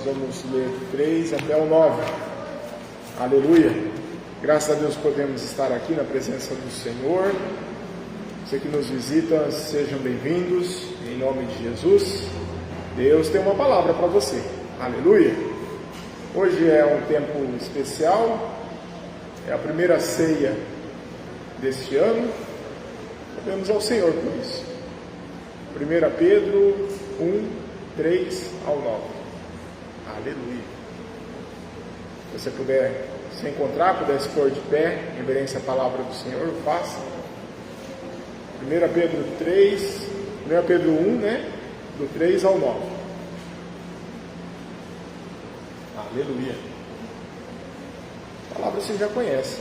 nós vamos ler 3 até o 9. Aleluia! Graças a Deus podemos estar aqui na presença do Senhor. Você que nos visita, sejam bem-vindos, em nome de Jesus. Deus tem uma palavra para você. Aleluia! Hoje é um tempo especial, é a primeira ceia deste ano. Sabemos ao Senhor por isso. 1 Pedro 1, 3 ao 9. Aleluia! Se você puder se encontrar, puder se pôr de pé, em reverência à palavra do Senhor, faça. 1 Pedro 3, 1 Pedro 1, do 3 ao 9. Aleluia! A palavra você já conhece.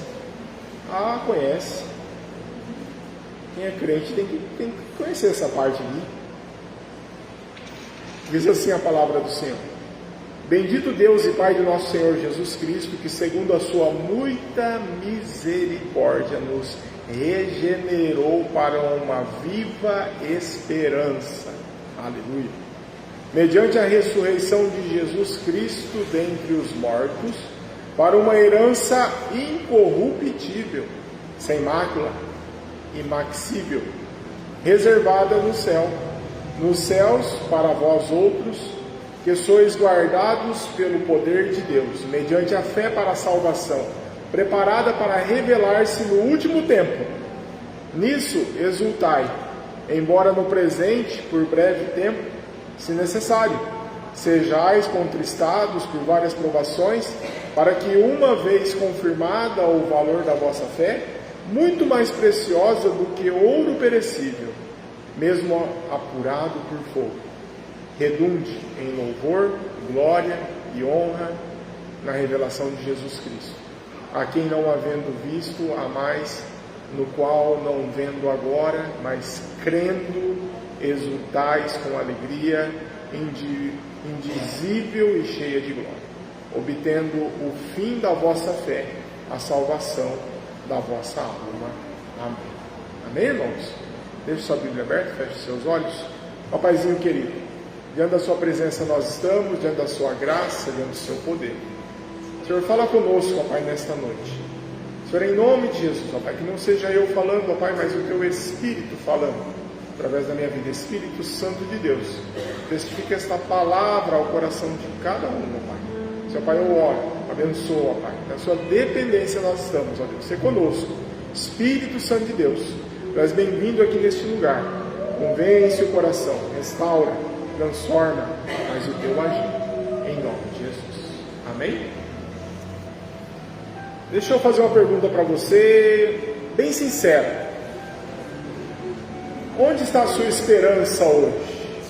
Conhece. Quem é crente tem que conhecer essa parte aqui. Diz assim a palavra do Senhor: Bendito Deus e Pai do nosso Senhor Jesus Cristo, que segundo a sua muita misericórdia nos regenerou para uma viva esperança. Aleluia! Mediante a ressurreição de Jesus Cristo dentre os mortos, para uma herança incorruptível, sem mácula, imaxível, reservada no céu, nos céus para vós outros, que sois guardados pelo poder de Deus, mediante a fé para a salvação, preparada para revelar-se no último tempo. Nisso exultai, embora no presente, por breve tempo, se necessário, sejais contristados por várias provações, para que, uma vez confirmada o valor da vossa fé, muito mais preciosa do que ouro perecível, mesmo apurado por fogo, redunde em louvor, glória e honra na revelação de Jesus Cristo, a quem não havendo visto há mais, no qual não vendo agora, mas crendo, exultais com alegria indizível e cheia de glória, obtendo o fim da vossa fé, a salvação da vossa alma. Amém. Amém, irmãos? Deixe sua Bíblia aberta, feche seus olhos. Papaizinho querido, diante da sua presença nós estamos, diante da sua graça, diante do seu poder. Senhor, fala conosco, ó Pai, nesta noite. Senhor, em nome de Jesus, ó Pai, que não seja eu falando, ó Pai, mas o teu Espírito falando, através da minha vida. Espírito Santo de Deus, testifica esta palavra ao coração de cada um, ó Pai. Seu Pai, eu oro, abençoa, ó Pai. Na sua dependência nós estamos, ó Deus. Ser conosco, Espírito Santo de Deus. Tu és bem-vindo aqui neste lugar. Convence o coração, restaura, transforma, faz o teu agir. Em nome de Jesus. Amém? Deixa eu fazer uma pergunta para você, bem sincera. Onde está a sua esperança hoje?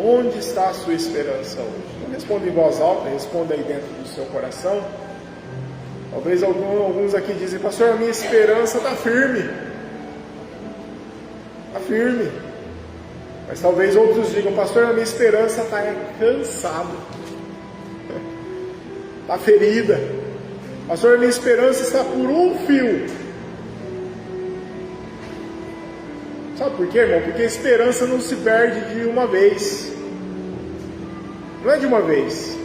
Onde está a sua esperança hoje? Não responda em voz alta, responda aí dentro do seu coração. Talvez alguns aqui dizem: pastor, a minha esperança está firme. Está firme. Mas talvez outros digam: pastor, a minha esperança está cansada. Está ferida. Pastor, a minha esperança está por um fio. Sabe por quê, irmão? Porque a esperança não se perde de uma vez. Não é de uma vez.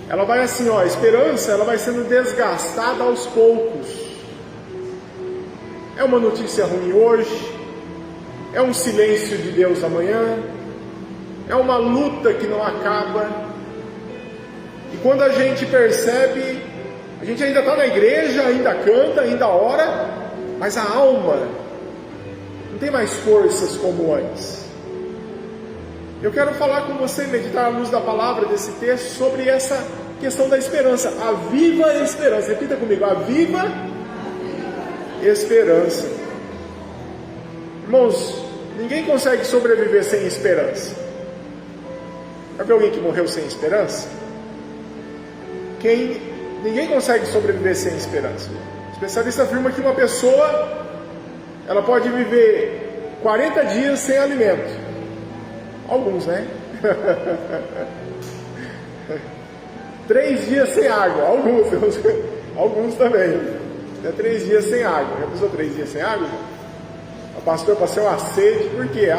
Ela vai assim, a esperança, ela vai sendo desgastada aos poucos. É uma notícia ruim hoje, é um silêncio de Deus amanhã, é uma luta que não acaba. E quando a gente percebe, a gente ainda está na igreja, ainda canta, ainda ora, mas a alma não tem mais forças como antes. Eu quero falar com você, meditar à luz da palavra desse texto, sobre essa questão da esperança, a viva esperança. Repita comigo: a viva esperança. Irmãos, ninguém consegue sobreviver sem esperança. Já viu alguém que morreu sem esperança? Ninguém consegue sobreviver sem esperança. O especialista afirma que uma pessoa, ela pode viver 40 dias sem alimento. Alguns, 3 dias sem água. Alguns também. 3 dias sem água. Já pensou 3 dias sem água? O pastor passou uma sede, por quê?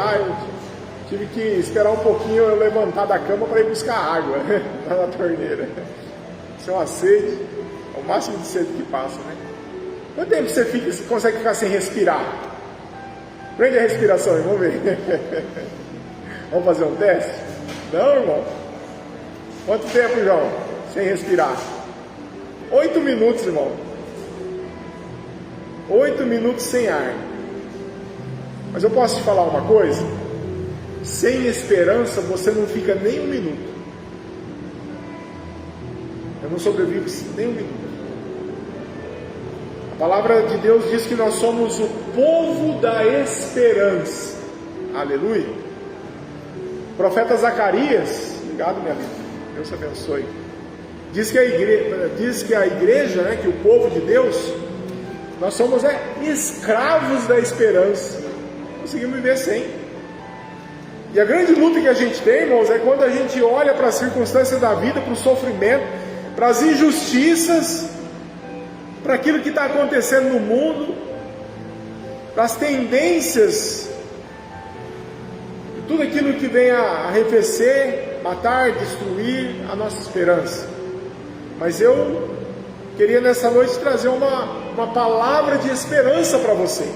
Tive que esperar um pouquinho eu levantar da cama para ir buscar água lá na torneira. Isso é uma sede, é o máximo de sede que passa, né? Quanto tempo você consegue ficar sem respirar? Prende a respiração aí, vamos ver. Vamos fazer um teste? Não, irmão? Quanto tempo, João, sem respirar? 8 minutos, irmão. 8 minutos sem ar. Mas eu posso te falar uma coisa? Sem esperança você não fica nem um minuto. Eu não sobrevivo nem um minuto. A palavra de Deus diz que nós somos o povo da esperança. Aleluia. O profeta Zacarias, obrigado minha vida, Deus abençoe. Diz que a igreja, né, que o povo de Deus, nós somos escravos da esperança. Não conseguimos viver sem. E a grande luta que a gente tem, irmãos, é quando a gente olha para as circunstâncias da vida, para o sofrimento, para as injustiças, para aquilo que está acontecendo no mundo, para as tendências, tudo aquilo que vem a arrefecer, matar, destruir a nossa esperança. Mas eu queria nessa noite trazer uma palavra de esperança para você.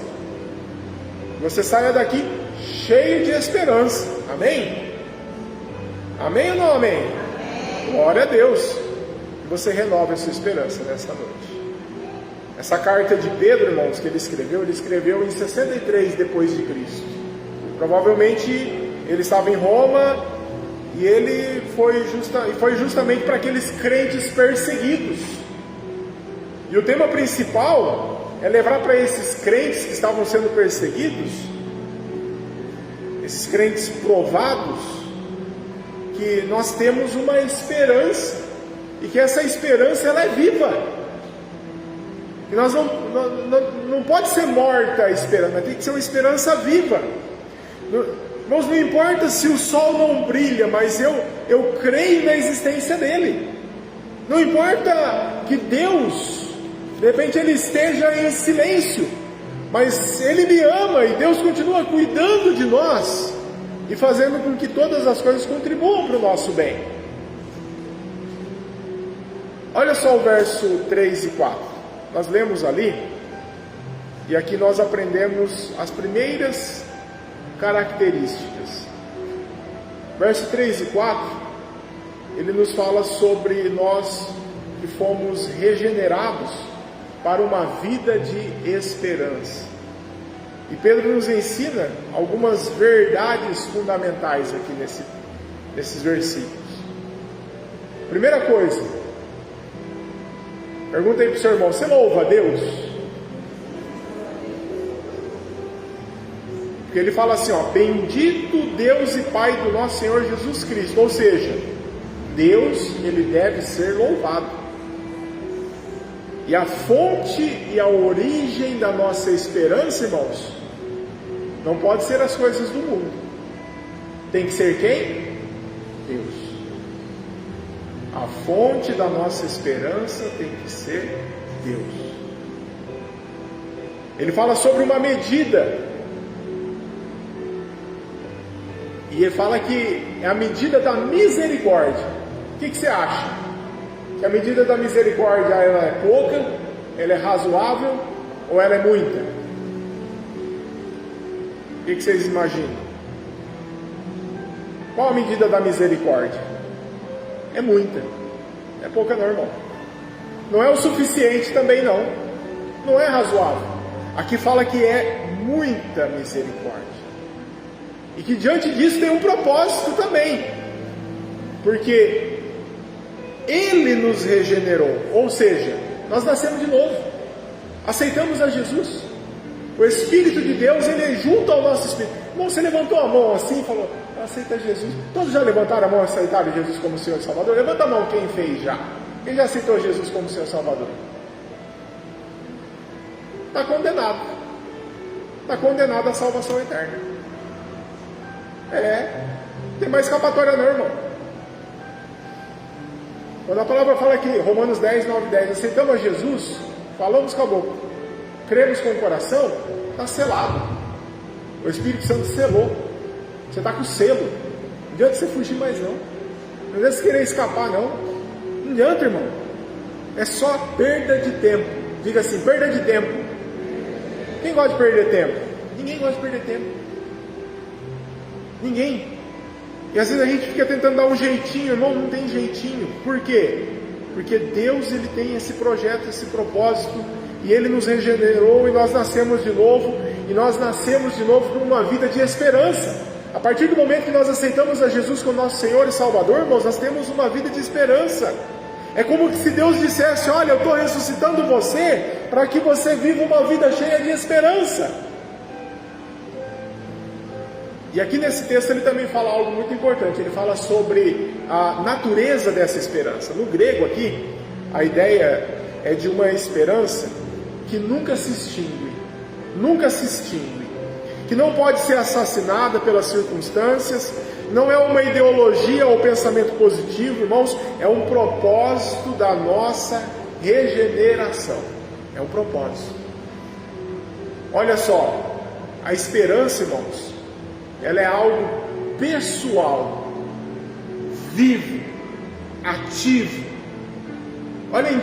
Você saia daqui cheio de esperança. Amém? Amém ou não amém? Amém. Glória a Deus. Que você renove a sua esperança nessa noite. Essa carta de Pedro, irmãos, que ele escreveu em 63 depois de Cristo. Provavelmente ele estava em Roma e ele foi justamente para aqueles crentes perseguidos. E o tema principal é levar para esses crentes que estavam sendo perseguidos, esses crentes provados, que nós temos uma esperança e que essa esperança ela é viva. E nós não pode ser morta a esperança, mas tem que ser uma esperança viva. Irmãos, não importa se o sol não brilha, mas eu creio na existência dele. Não importa que Deus, de repente, ele esteja em silêncio, mas ele me ama e Deus continua cuidando de nós e fazendo com que todas as coisas contribuam para o nosso bem. Olha só o verso 3 e 4. Nós lemos ali, e aqui nós aprendemos as primeiras características. Verso 3 e 4, ele nos fala sobre nós que fomos regenerados para uma vida de esperança. E Pedro nos ensina algumas verdades fundamentais aqui nesses versículos. Primeira coisa, pergunta aí para o seu irmão: você louva a Deus? Porque ele fala assim, bendito Deus e Pai do nosso Senhor Jesus Cristo. Ou seja, Deus, ele deve ser louvado. E a fonte e a origem da nossa esperança, irmãos, não pode ser as coisas do mundo. Tem que ser quem? Deus. A fonte da nossa esperança tem que ser Deus. Ele fala sobre uma medida. E ele fala que é a medida da misericórdia. O que você acha? Que a medida da misericórdia ela é pouca, ela é razoável ou ela é muita? O que vocês imaginam? Qual a medida da misericórdia? É muita. É pouca não, irmão. Não é o suficiente também não. Não é razoável. Aqui fala que é muita misericórdia. E que diante disso tem um propósito também. Porque Ele nos regenerou. Ou seja, nós nascemos de novo. Aceitamos a Jesus. O Espírito de Deus, ele é junto ao nosso Espírito. Irmão, você levantou a mão assim e falou: aceita Jesus. Todos já levantaram a mão e aceitaram Jesus como Senhor e Salvador? Levanta a mão quem fez já. Quem já aceitou Jesus como Senhor e Salvador? Está condenado. Está condenado à salvação eterna. Tem mais escapatória não, irmão. Quando a palavra fala aqui, Romanos 10, 9, 10, aceitamos a Jesus, falamos com a boca, cremos com o coração, está selado. O Espírito Santo selou. Você está com o selo. Não adianta você fugir mais não. Não adianta você querer escapar não. Não adianta, irmão. É só perda de tempo. Diga assim, perda de tempo. Quem gosta de perder tempo? Ninguém gosta de perder tempo. Ninguém. E às vezes a gente fica tentando dar um jeitinho, irmão, não tem jeitinho. Por quê? Porque Deus, Ele tem esse projeto, esse propósito, e Ele nos regenerou e nós nascemos de novo, e nós nascemos de novo para uma vida de esperança. A partir do momento que nós aceitamos a Jesus como nosso Senhor e Salvador, irmãos, nós temos uma vida de esperança. É como se Deus dissesse, olha, eu estou ressuscitando você, para que você viva uma vida cheia de esperança. E aqui nesse texto ele também fala algo muito importante. Ele fala sobre a natureza dessa esperança. No grego aqui, a ideia é de uma esperança que nunca se extingue. Nunca se extingue. Que não pode ser assassinada pelas circunstâncias. Não é uma ideologia ou pensamento positivo, irmãos. É um propósito da nossa regeneração. É um propósito. Olha só, a esperança, irmãos, ela é algo pessoal, vivo, ativo. Olha em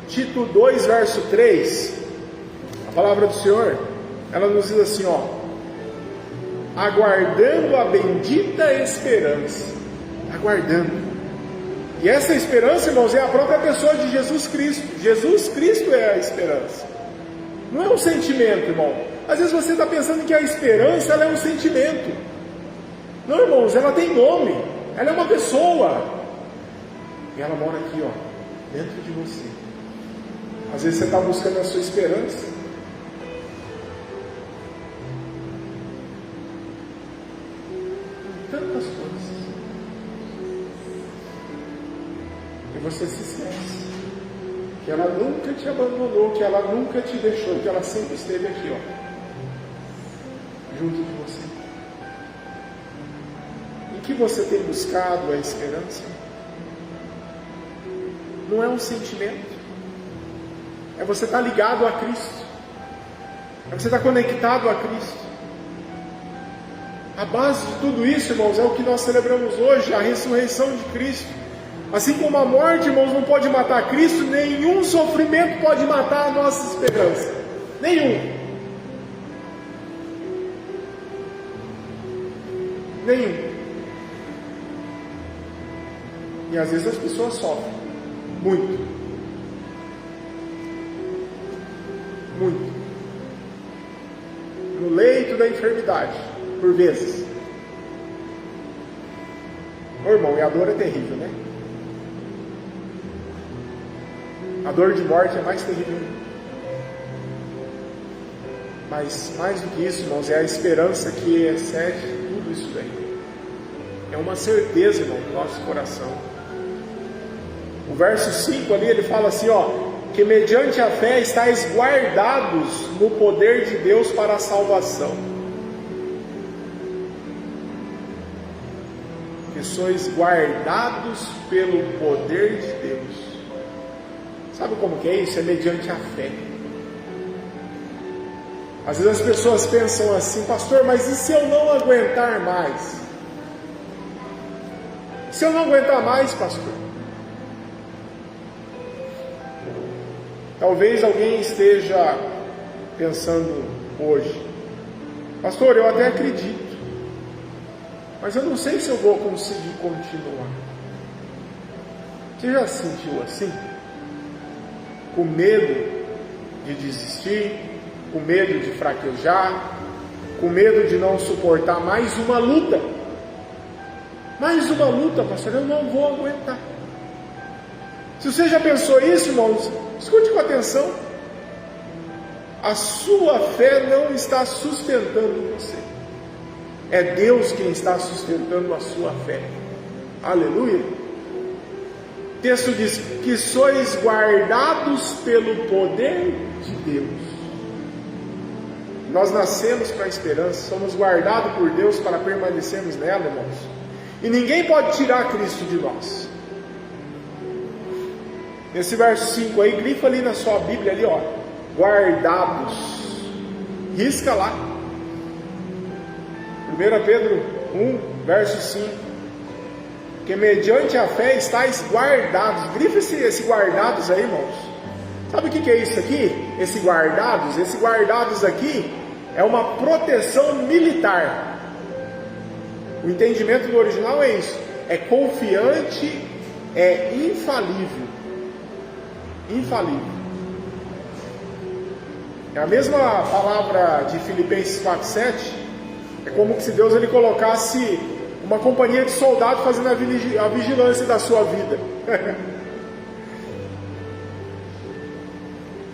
Tito 2, verso 3, a palavra do Senhor, ela nos diz assim, ó, aguardando a bendita esperança, aguardando. E essa esperança, irmãos, é a própria pessoa de Jesus Cristo. Jesus Cristo é a esperança. Não é um sentimento, irmão. Às vezes você está pensando que a esperança ela é um sentimento. Não, irmãos, ela tem nome. Ela é uma pessoa. E ela mora aqui, ó, dentro de você. Às vezes você está buscando a sua esperança. Em tantas coisas. E você se esquece que ela nunca te abandonou, que ela nunca te deixou, que ela sempre esteve aqui, ó, junto de você. Em que você tem buscado a esperança? Não é um sentimento. É você estar ligado a Cristo. É você estar conectado a Cristo. A base de tudo isso, irmãos, é o que nós celebramos hoje, a ressurreição de Cristo. Assim como a morte, irmãos, não pode matar Cristo, nenhum sofrimento pode matar a nossa esperança. Nenhum. Nenhum. E às vezes as pessoas sofrem. Muito. Muito. No leito da enfermidade, por vezes. Ô, irmão, e a dor é terrível, né? A dor de morte é mais terrível. Mas mais do que isso, irmãos, é a esperança que excede tudo isso daí. É uma certeza, irmão, no nosso coração. O verso 5 ali, ele fala assim, ó, que mediante a fé estáis guardados no poder de Deus para a salvação. Que sois guardados pelo poder de Deus. Sabe como que é isso? É mediante a fé. Às vezes as pessoas pensam assim, pastor, mas e se eu não aguentar mais? Se eu não aguentar mais, pastor? Talvez alguém esteja pensando hoje, pastor, eu até acredito, mas eu não sei se eu vou conseguir continuar. Você já se sentiu assim? Com medo de desistir, com medo de fraquejar, com medo de não suportar mais uma luta. Mais uma luta, pastor, eu não vou aguentar. Se você já pensou isso, irmãos, escute com atenção. A sua fé não está sustentando você. É Deus quem está sustentando a sua fé. Aleluia. O texto diz que sois guardados pelo poder de Deus. Nós nascemos para a esperança, somos guardados por Deus para permanecermos nela, irmãos. E ninguém pode tirar Cristo de nós. Nesse verso 5 aí, grifa ali na sua Bíblia ali, ó, guardados. Risca lá. 1 1 Pedro 1, verso 5. Que mediante a fé estáis guardados. Grifa esse guardados aí, irmãos. Sabe o que é isso aqui? Esse guardados aqui é uma proteção militar. O entendimento do original é isso. É confiante, é infalível. Infalível. É a mesma palavra de Filipenses 4,7. É como se Deus ele colocasse uma companhia de soldados fazendo a vigilância da sua vida.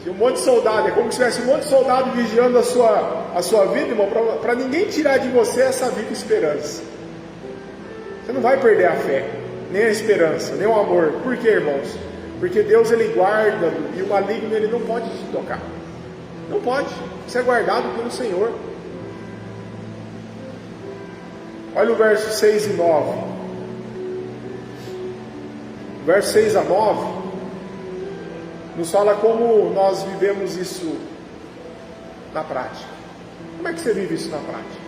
Se um monte de soldado, é como se tivesse um monte de soldado vigiando a sua vida, irmão, para ninguém tirar de você essa vida e esperança. Você não vai perder a fé, nem a esperança, nem o amor. Por quê, irmãos? Porque Deus ele guarda e o maligno ele não pode te tocar. Não pode. Você é guardado pelo Senhor. Olha o verso 6 e 9. O verso 6 a 9 nos fala como nós vivemos isso na prática. Como é que você vive isso na prática?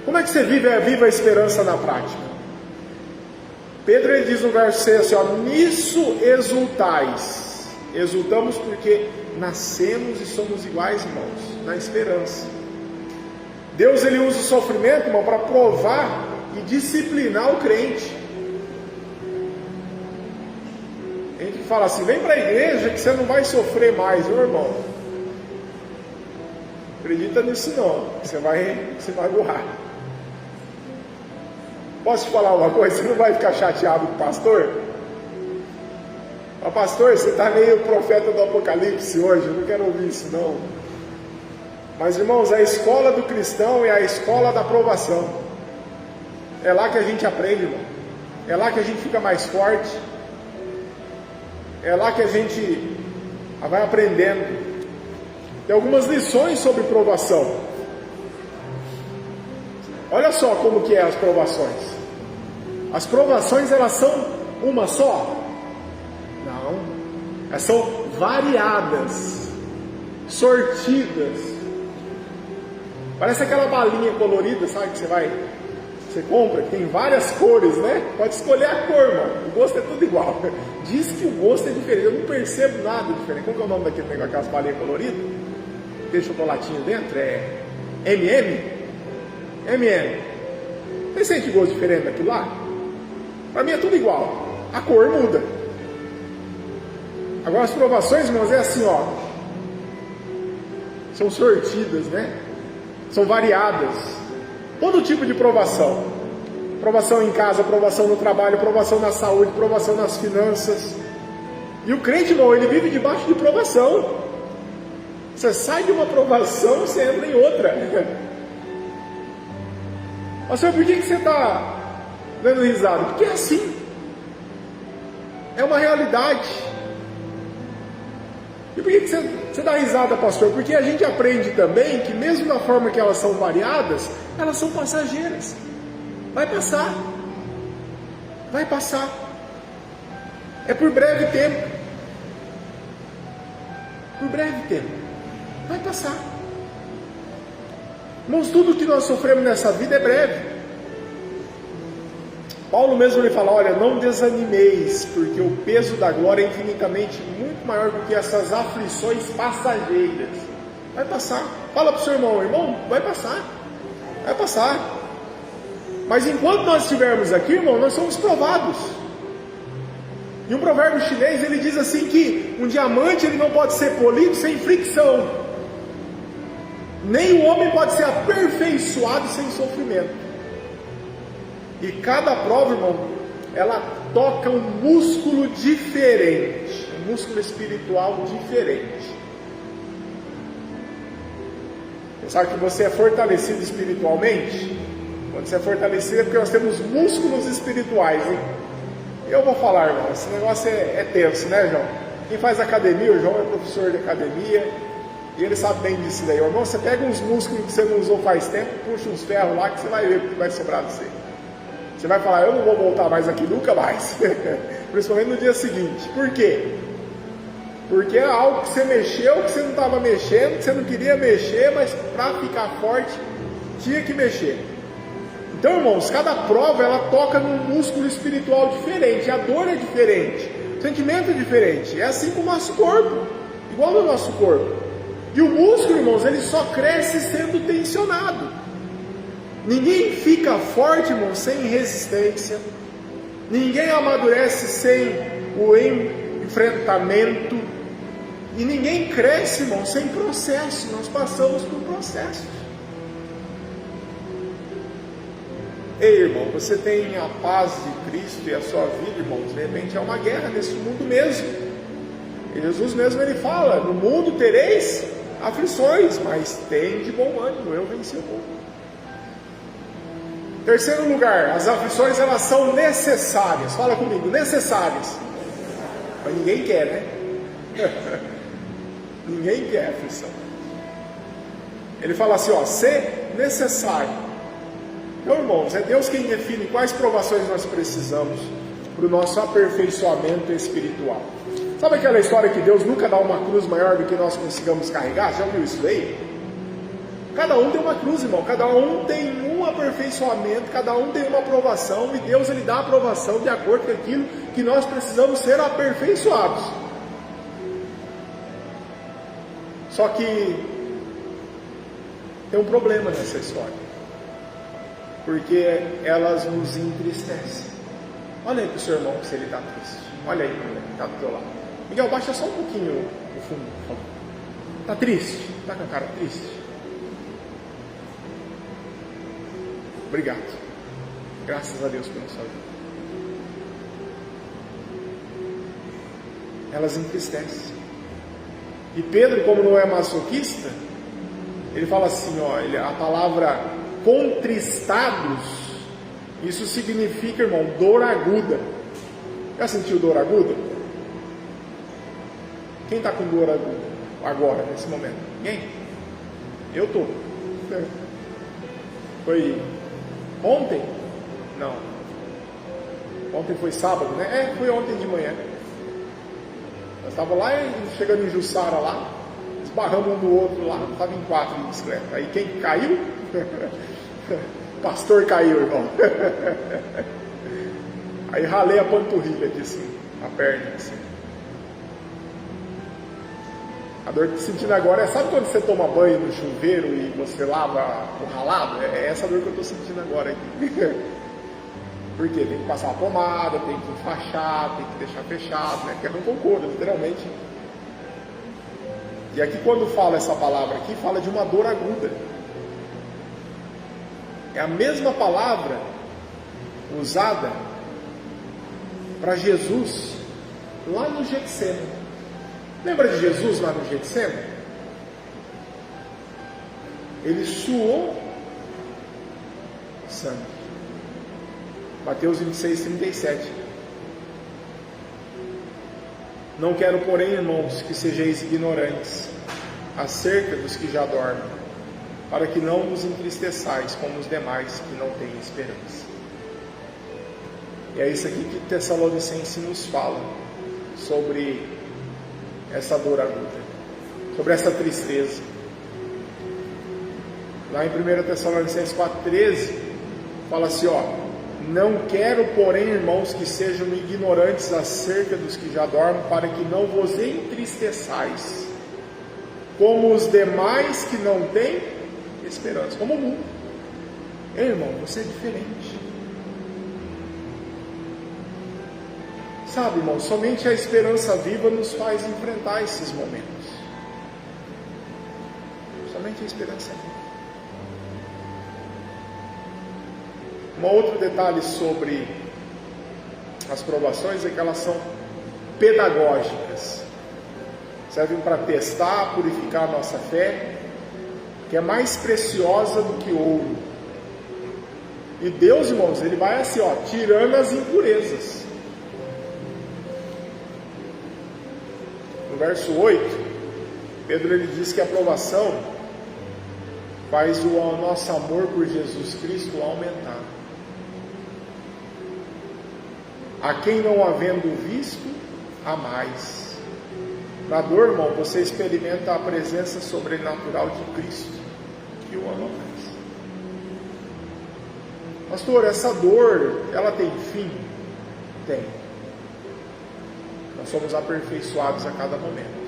Como é que você vive a esperança na prática? Pedro ele diz no verso 6 assim, ó, nisso exultais. Exultamos porque nascemos e somos iguais, irmãos, na esperança. Deus ele usa o sofrimento, irmão, para provar e disciplinar o crente. A gente fala assim, vem para a igreja que você não vai sofrer mais, meu irmão. Acredita nisso não, você vai burrar. Posso te falar uma coisa? Você não vai ficar chateado com o pastor? Mas pastor, você está meio profeta do Apocalipse hoje, eu não quero ouvir isso não. Mas irmãos, a escola do cristão é a escola da provação. É lá que a gente aprende, irmão. É lá que a gente fica mais forte. É lá que a gente vai aprendendo. Tem algumas lições sobre provação. Olha só como que é as provações. As provações elas são uma só? Não. Elas são variadas, sortidas. Parece aquela balinha colorida, sabe, que você compra, que tem várias cores, né? Pode escolher a cor, mano. O gosto é tudo igual. Diz que o gosto é diferente. Eu não percebo nada diferente. Qual que é o nome daquele negócio, aquelas balinhas coloridas? Tem chocolatinho dentro? É M&M. Você sente gosto diferente daquilo lá? Para mim é tudo igual. A cor muda. Agora as provações, irmãos, é assim, ó. São sortidas, né? São variadas. Todo tipo de provação. Provação em casa, provação no trabalho, provação na saúde, provação nas finanças. E o crente, irmão, ele vive debaixo de provação. Você sai de uma provação, você entra em outra. Pastor, por que você está dando risada? Porque é assim. É uma realidade. E por que você dá risada, pastor? Porque a gente aprende também que mesmo da forma que elas são variadas, elas são passageiras. Vai passar. Vai passar. É por breve tempo. Por breve tempo. Vai passar. Irmãos, tudo que nós sofremos nessa vida é breve. Paulo mesmo ele fala, olha, não desanimeis, porque o peso da glória é infinitamente muito maior do que essas aflições passageiras. Vai passar. Fala para o seu irmão, vai passar. Vai passar. Mas enquanto nós estivermos aqui, irmão, nós somos provados. E um provérbio chinês, ele diz assim que um diamante ele não pode ser polido sem fricção. Nem o homem pode ser aperfeiçoado sem sofrimento. E cada prova, irmão, ela toca um músculo diferente, um músculo espiritual diferente. Sabe que você é fortalecido espiritualmente? Quando você é fortalecido é porque nós temos músculos espirituais, hein? Eu vou falar, irmão, esse negócio é tenso, né, João? Quem faz academia, o João é professor de academia, e ele sabe bem disso daí. Irmão, você pega uns músculos que você não usou faz tempo, puxa uns ferros lá que você vai ver o que vai sobrar de você. Você vai falar, eu não vou voltar mais aqui nunca mais. Principalmente no dia seguinte. Por quê? Porque é algo que você mexeu, que você não estava mexendo, que você não queria mexer, mas para ficar forte, tinha que mexer. Então, irmãos, cada prova ela toca num músculo espiritual diferente, a dor é diferente, o sentimento é diferente, é assim com o nosso corpo, igual no nosso corpo. E o músculo, irmãos, ele só cresce sendo tensionado. Ninguém fica forte, irmãos, sem resistência. Ninguém amadurece sem o enfrentamento. E ninguém cresce, irmão, sem processo. Nós passamos por processos. Ei, irmão, você tem a paz de Cristo e a sua vida, irmãos. De repente é uma guerra nesse mundo mesmo. E Jesus mesmo ele fala: no mundo tereis aflições, mas tem de bom ânimo, eu venci o mundo. Terceiro lugar, as aflições elas são necessárias. Fala comigo, necessárias. Mas ninguém quer, né? Ninguém quer aflição. Ele fala assim, ó, ser necessário. Então, irmãos, é Deus quem define quais provações nós precisamos para o nosso aperfeiçoamento espiritual. Sabe aquela história que Deus nunca dá uma cruz maior do que nós consigamos carregar? Já ouviu isso aí? Cada um tem uma cruz, irmão. Cada um tem um aperfeiçoamento, cada um tem uma aprovação, e Deus ele dá a aprovação de acordo com aquilo que nós precisamos ser aperfeiçoados. Só que tem um problema nessa história, porque elas nos entristecem. Olha aí para o seu irmão se ele está triste. Olha aí, está do teu lado. Miguel, baixa só um pouquinho o fundo, por favor. Está triste? Está com a cara triste? Obrigado. Graças a Deus pela sua vida. Elas entristecem. E Pedro, como não é masoquista, ele fala assim, ó, a palavra contristados, isso significa, irmão, dor aguda. Já sentiu dor aguda? Quem está com dor aguda agora, nesse momento? Ninguém? Eu estou. Foi ontem? Não. Ontem foi sábado, né? Foi ontem de manhã. Nós estávamos lá, chegando em Jussara lá, esbarramos um no outro lá, estava em 4 de bicicleta. Aí quem caiu? Pastor caiu, irmão. Aí ralei a panturrilha aqui assim, a perna assim. A dor que estou sentindo agora sabe quando você toma banho no chuveiro e você lava o ralado? É essa dor que eu estou sentindo agora aqui. Porque tem que passar uma pomada, tem que enfaixar, tem que deixar fechado, né? Porque arranca um couro, literalmente. E aqui quando fala essa palavra aqui, fala de uma dor aguda. É a mesma palavra usada para Jesus lá no Getsemane. Lembra de Jesus lá no Getsemane? Ele suou sangue. Mateus 26, 37. Não quero, porém, irmãos, que sejais ignorantes acerca dos que já dormem, para que não vos entristeçais como os demais que não têm esperança. E é isso aqui que Tessalonicenses nos fala sobre essa dor aguda, sobre essa tristeza. Lá em 1 Tessalonicenses 4,13 fala assim, ó: não quero, porém, irmãos, que sejam ignorantes acerca dos que já dormem, para que não vos entristeçais como os demais que não têm esperança, como o mundo. Ei, irmão, você é diferente. Sabe, irmão, somente a esperança viva nos faz enfrentar esses momentos. Somente a esperança viva. Um outro detalhe sobre as provações é que elas são pedagógicas. Servem para testar, purificar a nossa fé, que é mais preciosa do que ouro. E Deus, irmãos, Ele vai assim, ó, tirando as impurezas. No verso 8, Pedro ele diz que a provação faz o nosso amor por Jesus Cristo aumentar. A quem não havendo visto, há mais. Na dor, irmão, você experimenta a presença sobrenatural de Cristo, que o ama mais. Pastor, essa dor, ela tem fim? Tem. Nós somos aperfeiçoados a cada momento.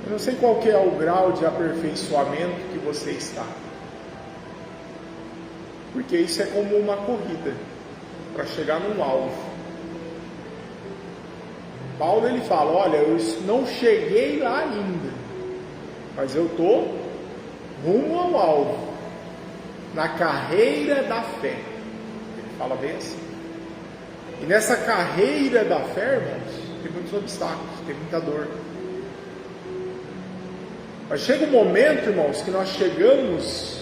Eu não sei qual que é o grau de aperfeiçoamento que você está. Porque isso é como uma corrida para chegar num alvo. Paulo ele fala, olha, eu não cheguei lá ainda, mas eu estou rumo ao alvo, na carreira da fé. Ele fala bem assim. E nessa carreira da fé, irmãos, tem muitos obstáculos, tem muita dor. Mas chega um momento, irmãos, que nós chegamos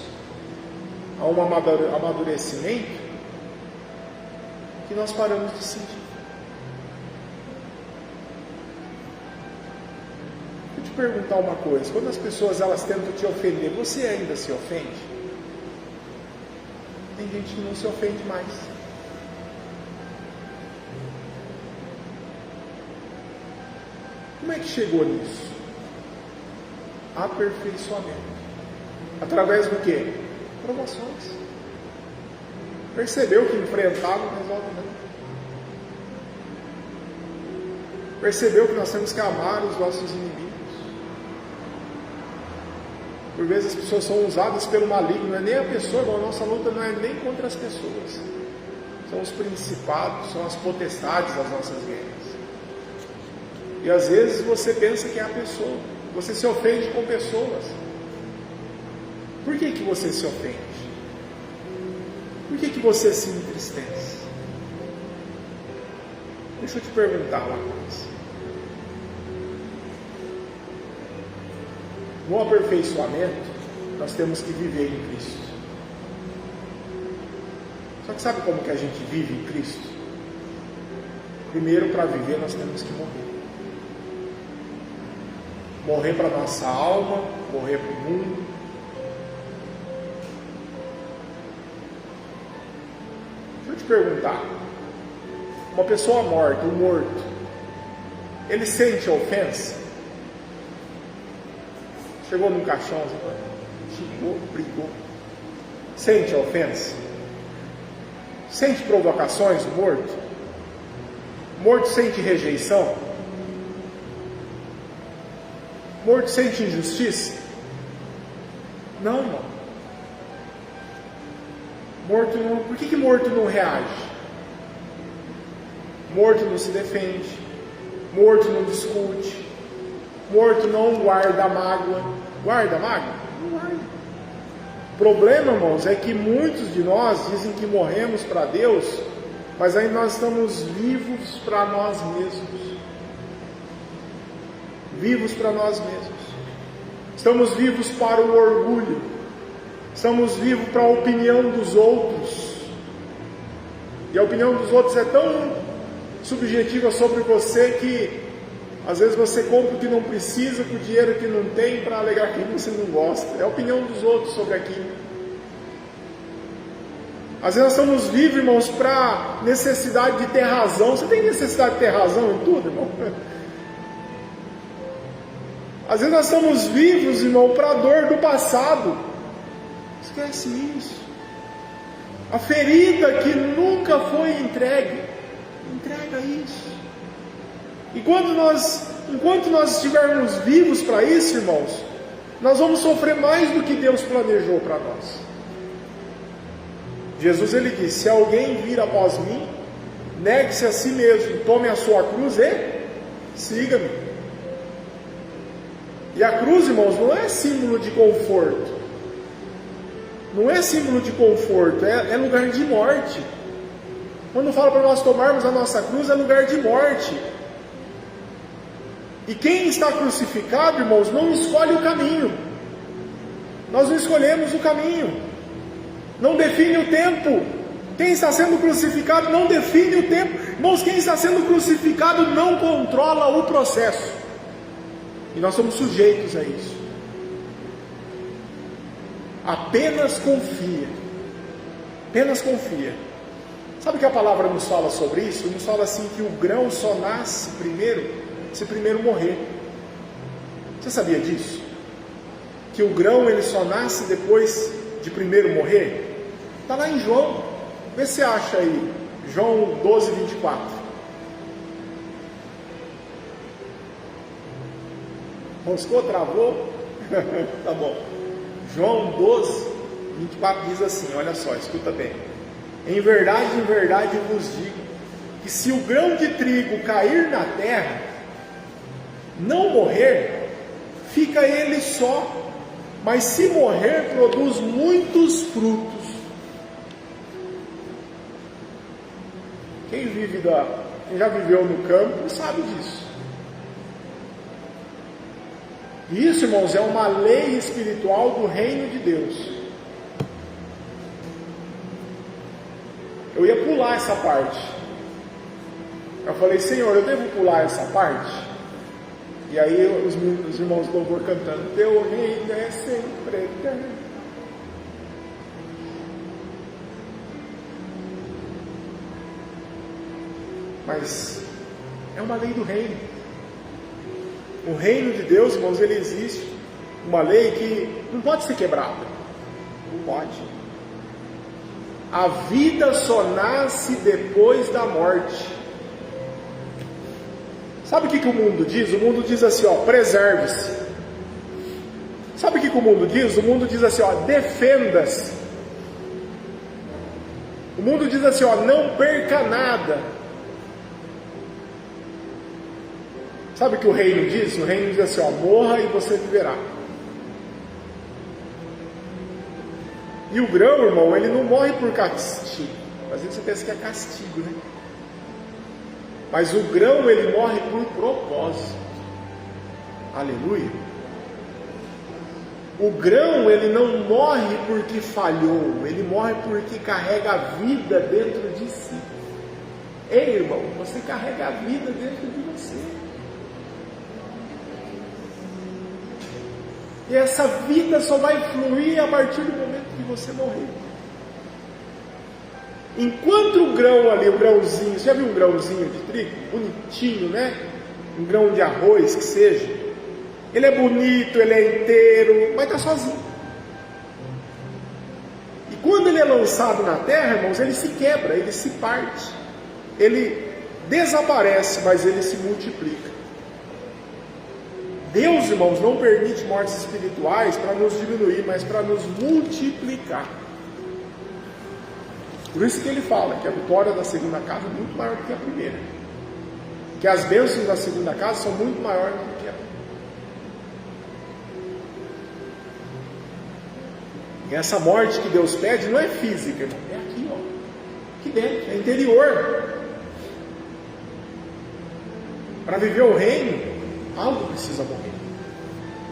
a um amadurecimento que nós paramos de sentir. Vou te perguntar uma coisa, quando as pessoas elas tentam te ofender, você ainda se ofende? Tem gente que não se ofende mais. Como é que chegou nisso? Aperfeiçoamento. Através do quê? Provações. Percebeu que enfrentar não resolve nada. Percebeu que nós temos que amar os nossos inimigos. Por vezes as pessoas são usadas pelo maligno, não é nem a pessoa, a nossa luta não é nem contra as pessoas. São os principados, são as potestades das nossas guerras. E às vezes você pensa que é a pessoa. Você se ofende com pessoas. Por que você se ofende? Por que você se entristece? Deixa eu te perguntar uma coisa. No aperfeiçoamento, nós temos que viver em Cristo. Só que sabe como que a gente vive em Cristo? Primeiro, para viver, nós temos que morrer. Morrer para a nossa alma, morrer para o mundo. Deixa eu te perguntar. Uma pessoa morta, um morto, ele sente ofensa? Chegou num caixão, xingou, brigou. Sente ofensa? Sente provocações, o morto? O morto sente rejeição? Morto sente injustiça? Não, irmão. Morto não. Por que morto não reage? Morto não se defende. Morto não discute. Morto não guarda mágoa. Guarda mágoa? Não guarda. O problema, irmãos, é que muitos de nós dizem que morremos para Deus, mas aí nós estamos vivos para nós mesmos. Vivos para nós mesmos. Estamos vivos para o orgulho. Estamos vivos para a opinião dos outros. E a opinião dos outros é tão subjetiva sobre você que às vezes você compra o que não precisa com o dinheiro que não tem para alegar que você não gosta. É a opinião dos outros sobre aquilo. Às vezes nós estamos vivos, irmãos, para necessidade de ter razão. Você tem necessidade de ter razão em tudo, irmão? Às vezes nós estamos vivos, irmão, para a dor do passado. Esquece isso. A ferida que nunca foi entregue, entrega isso. E enquanto nós estivermos vivos para isso, irmãos, nós vamos sofrer mais do que Deus planejou para nós. Jesus ele disse: se alguém vir após mim, negue-se a si mesmo, tome a sua cruz e siga-me. E a cruz, irmãos, não é símbolo de conforto. Não é símbolo de conforto, é lugar de morte. Quando fala para nós tomarmos a nossa cruz, é lugar de morte. E quem está crucificado, irmãos, não escolhe o caminho. Nós não escolhemos o caminho. Não define o tempo. Quem está sendo crucificado não define o tempo. Irmãos, quem está sendo crucificado não controla o processo. E nós somos sujeitos a isso. Apenas confia. Apenas confia. Sabe o que a palavra nos fala sobre isso? Nos fala assim que o grão só nasce primeiro, se primeiro morrer. Você sabia disso? Que o grão ele só nasce depois de primeiro morrer? Está lá em João. Vê se você acha aí, João 12, 24. Moscou, travou? Tá bom. João 12, 24 diz assim, olha só, escuta bem. Em verdade vos digo, que se o grão de trigo cair na terra, não morrer, fica ele só, mas se morrer, produz muitos frutos. Quem já viveu no campo sabe disso. Isso, irmãos, é uma lei espiritual do reino de Deus. Eu ia pular essa parte. Eu falei, Senhor, eu devo pular essa parte? E aí os irmãos do louvor cantando, teu reino é sempre eterno. Mas é uma lei do reino. O reino de Deus, irmãos, ele existe. Uma lei que não pode ser quebrada. Não pode. A vida só nasce depois da morte. Sabe o que o mundo diz? O mundo diz assim, ó, preserve-se. Sabe o que o mundo diz? O mundo diz assim, ó, defenda-se. O mundo diz assim, ó, não perca nada. Sabe o que o reino diz? O reino diz assim, ó, morra e você viverá. E o grão, irmão, ele não morre por castigo. Às vezes você pensa que é castigo, né? Mas o grão, ele morre por propósito. Aleluia. O grão, ele não morre porque falhou. Ele morre porque carrega a vida dentro de si. Ei, irmão, você carrega a vida dentro de você. E essa vida só vai fluir a partir do momento que você morrer. Enquanto o grão ali, o grãozinho, você já viu um grãozinho de trigo? Bonitinho, né? Um grão de arroz que seja. Ele é bonito, ele é inteiro, mas está sozinho. E quando ele é lançado na terra, irmãos, ele se quebra, ele se parte. Ele desaparece, mas ele se multiplica. Deus, irmãos, não permite mortes espirituais para nos diminuir, mas para nos multiplicar. Por isso que ele fala que a vitória da segunda casa é muito maior do que a primeira. Que as bênçãos da segunda casa são muito maiores do que a primeira. E essa morte que Deus pede não é física, irmão. É aqui, ó. Aqui dentro, é interior. Para viver o reino, algo precisa morrer.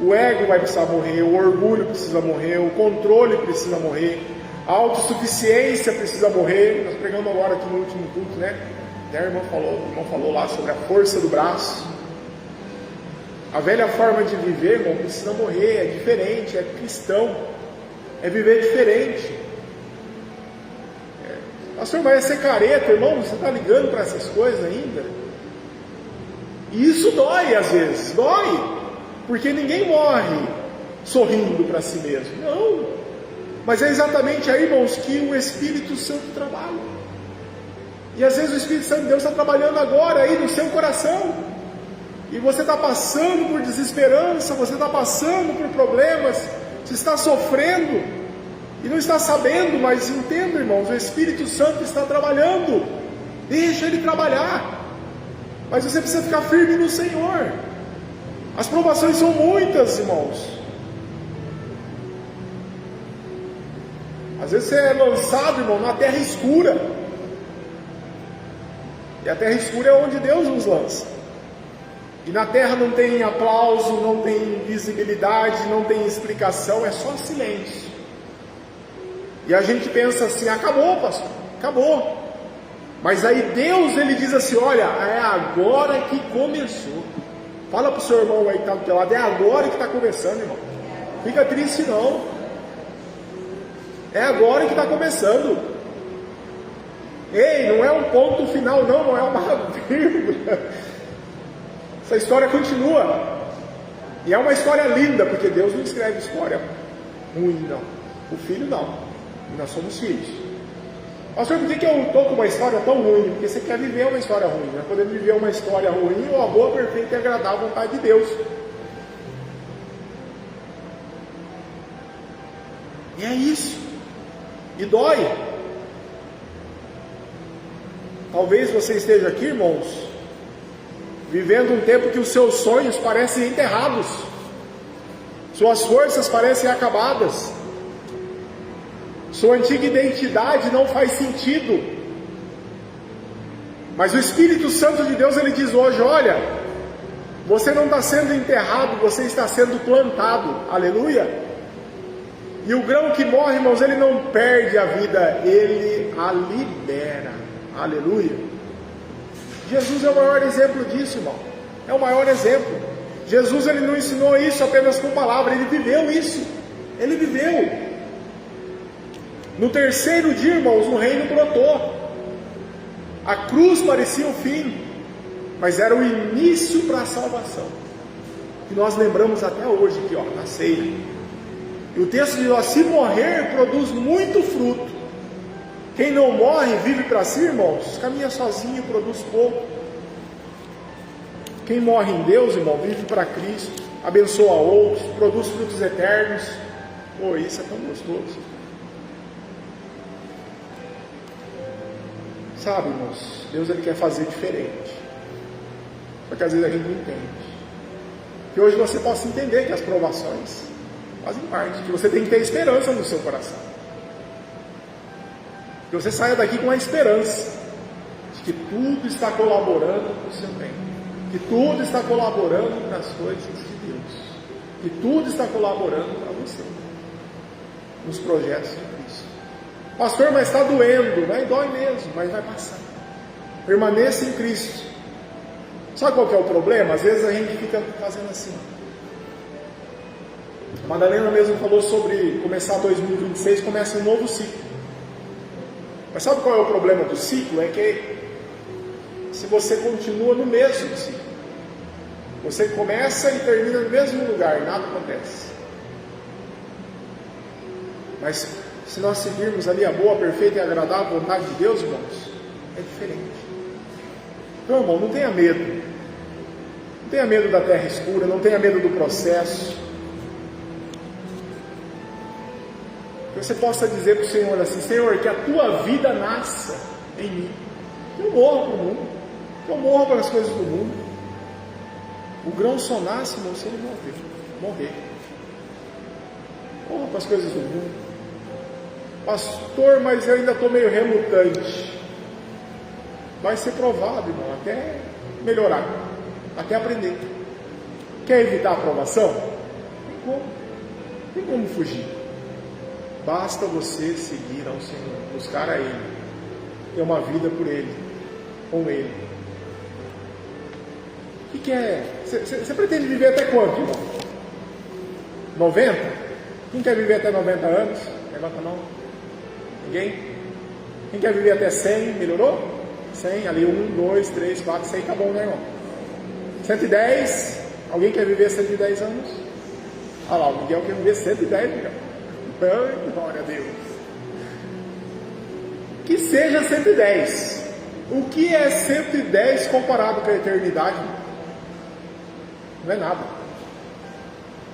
O ego vai precisar morrer, o orgulho precisa morrer, o controle precisa morrer, a autossuficiência precisa morrer. Nós pregamos agora aqui no último culto, né? O irmão falou lá sobre a força do braço. A velha forma de viver, irmão, precisa morrer, é diferente, é cristão, é viver diferente. Pastor, mas é ser careta, irmão, você está ligando para essas coisas ainda? E isso dói às vezes, dói, porque ninguém morre sorrindo para si mesmo, não, mas é exatamente aí, irmãos, que o Espírito Santo trabalha. E às vezes o Espírito Santo de Deus está trabalhando agora aí no seu coração, e você está passando por desesperança, você está passando por problemas, você está sofrendo, e não está sabendo, mas entenda, irmãos, o Espírito Santo está trabalhando, deixa Ele trabalhar. Mas você precisa ficar firme no Senhor. As provações são muitas, irmãos. Às vezes você é lançado, irmão, na terra escura. E a terra escura é onde Deus nos lança. E na terra não tem aplauso, não tem visibilidade, não tem explicação, é só silêncio. E a gente pensa assim, acabou, pastor, acabou. Mas aí Deus, ele diz assim, olha, é agora que começou. Fala para o seu irmão aí que está do teu lado, é agora que está começando, irmão. Fica triste não. É agora que está começando. Ei, não é um ponto final não, não é uma vírgula. Essa história continua. E é uma história linda, porque Deus não escreve história ruim, não. O filho não. E nós somos filhos. Pastor, por que eu estou com uma história tão ruim? Porque você quer viver uma história ruim. Nós podemos viver uma história ruim ou a boa, perfeita e agradar a vontade de Deus. E é isso. E dói. Talvez você esteja aqui, irmãos, vivendo um tempo que os seus sonhos parecem enterrados. Suas forças parecem acabadas. Sua antiga identidade não faz sentido. Mas o Espírito Santo de Deus, ele diz hoje, olha, você não está sendo enterrado, você está sendo plantado. Aleluia. E o grão que morre, irmãos, ele não perde a vida, ele a libera. Aleluia. Jesus é o maior exemplo disso, irmão. É o maior exemplo. Jesus, ele não ensinou isso apenas com palavras, ele viveu isso. Ele viveu. No terceiro dia, irmãos, o reino brotou. A cruz parecia o fim, mas era o início para a salvação. Que nós lembramos até hoje aqui, ó, na ceia. E o texto diz, ó, se morrer, produz muito fruto. Quem não morre, vive para si, irmãos, caminha sozinho, produz pouco. Quem morre em Deus, irmão, vive para Cristo, abençoa outros, produz frutos eternos. Pô, isso é tão gostoso. Sabe, irmãos, Deus, ele quer fazer diferente. Só que às vezes a gente não entende. Que hoje você possa entender que as provações fazem parte, que você tem que ter esperança no seu coração. Que você saia daqui com a esperança de que tudo está colaborando para o seu bem. Que tudo está colaborando para as coisas de Deus. Que tudo está colaborando para você. Nos projetos de Cristo. Pastor, mas está doendo. Vai, dói mesmo, mas vai passar. Permaneça em Cristo. Sabe qual que é o problema? Às vezes a gente fica fazendo assim. A Madalena mesmo falou sobre começar 2026, começa um novo ciclo. Mas sabe qual é o problema do ciclo? É que se você continua no mesmo ciclo, você começa e termina no mesmo lugar, nada acontece. Mas se nós seguirmos ali a boa, perfeita e agradável vontade de Deus, irmãos, é diferente. Então, irmão, não tenha medo. Não tenha medo da terra escura, não tenha medo do processo. Que você possa dizer para o Senhor assim, Senhor, que a tua vida nasça em mim. Que eu morra para o mundo. Que eu morra para as coisas do mundo. O grão só nasce, irmão, se ele morrer. Morra para as coisas do mundo. Pastor, mas eu ainda estou meio relutante. Vai ser provado, irmão, até melhorar, até aprender. Quer evitar a aprovação? Tem como fugir. Basta você seguir ao Senhor, buscar a Ele, ter uma vida por Ele, com Ele. O que é? Você pretende viver até quanto, irmão? 90? Quem quer viver até 90 anos? Levanta a mão. Ninguém? Quem quer viver até 100? Melhorou? 100, ali 1, 2, 3, 4, 100, tá bom, né, irmão? 110? Alguém quer viver 110 anos? Olha lá, o Miguel quer viver 110, Miguel. Glória a Deus. Que seja 110. O que é 110 comparado com a eternidade? Não é nada.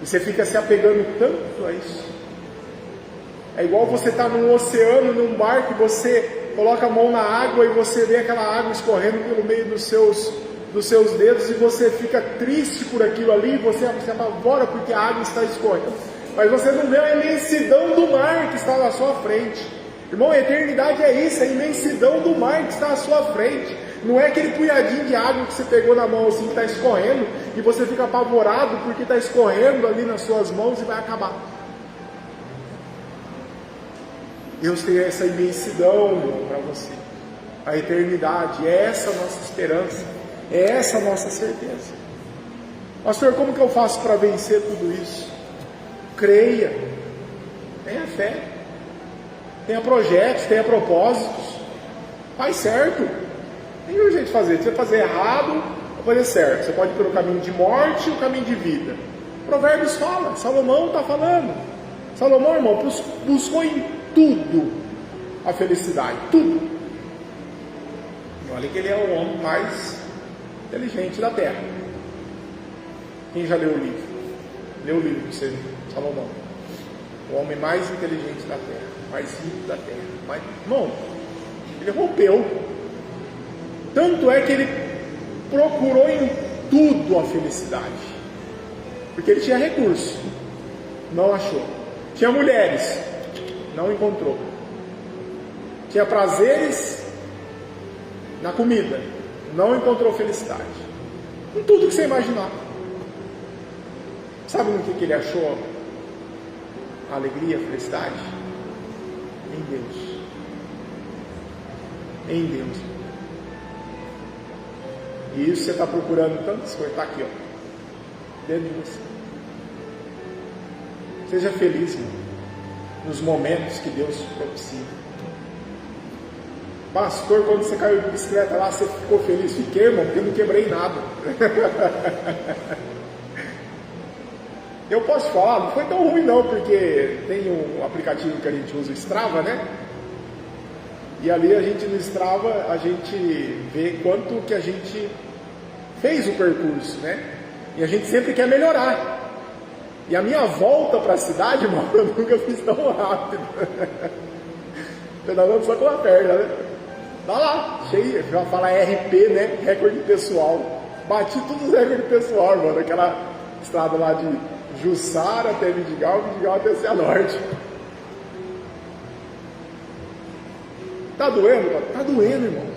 E você fica se apegando tanto a isso. É igual você estar num oceano, num barco, e você coloca a mão na água e você vê aquela água escorrendo pelo meio dos seus dedos e você fica triste por aquilo ali, e você se apavora porque a água está escorrendo. Mas você não vê a imensidão do mar que está na sua frente. Irmão, a eternidade é isso, a imensidão do mar que está à sua frente. Não é aquele punhadinho de água que você pegou na mão assim que está escorrendo e você fica apavorado porque está escorrendo ali nas suas mãos e vai acabar. Deus tem essa imensidão para você. A eternidade, é essa a nossa esperança, é essa a nossa certeza. Pastor, como que eu faço para vencer tudo isso? Creia, tenha fé, tenha projetos, tenha propósitos, faz certo. Tem um jeito de fazer, você fazer errado ou fazer certo. Você pode ir pelo caminho de morte ou o caminho de vida. Provérbios fala, Salomão está falando. Salomão, irmão, buscou em tudo a felicidade, tudo. E olha que ele é o homem mais inteligente da terra. Quem já leu o livro? Leu o livro de Salomão. O homem mais inteligente da terra, mais rico da terra. Irmão, ele rompeu. Tanto é que ele procurou em tudo a felicidade. Porque ele tinha recurso, não achou. Tinha mulheres, não encontrou. Tinha prazeres na comida, não encontrou felicidade. Em tudo que você imaginar. Sabe no que ele achou a alegria, a felicidade? Em Deus. Em Deus. E isso você está procurando tantas coisas. Está aqui, ó, dentro de você. Seja feliz, irmão, nos momentos que Deus propicia. Pastor, quando você caiu de bicicleta lá, você ficou feliz? Fiquei, irmão, porque eu não quebrei nada. Eu posso falar, não foi tão ruim não, porque tem um aplicativo que a gente usa, o Strava, né? E ali a gente no Strava, a gente vê quanto que a gente fez o percurso, né? E a gente sempre quer melhorar. E a minha volta para a cidade, irmão, eu nunca fiz tão rápido. Pedalando só com a perna, né? Tá lá, cheio, já fala RP, né? Recorde pessoal. Bati todos os recordes pessoal, irmão, daquela estrada lá de Jussara até Vidigal, Vidigal até Cianorte. Tá doendo, cara? Tá doendo, irmão.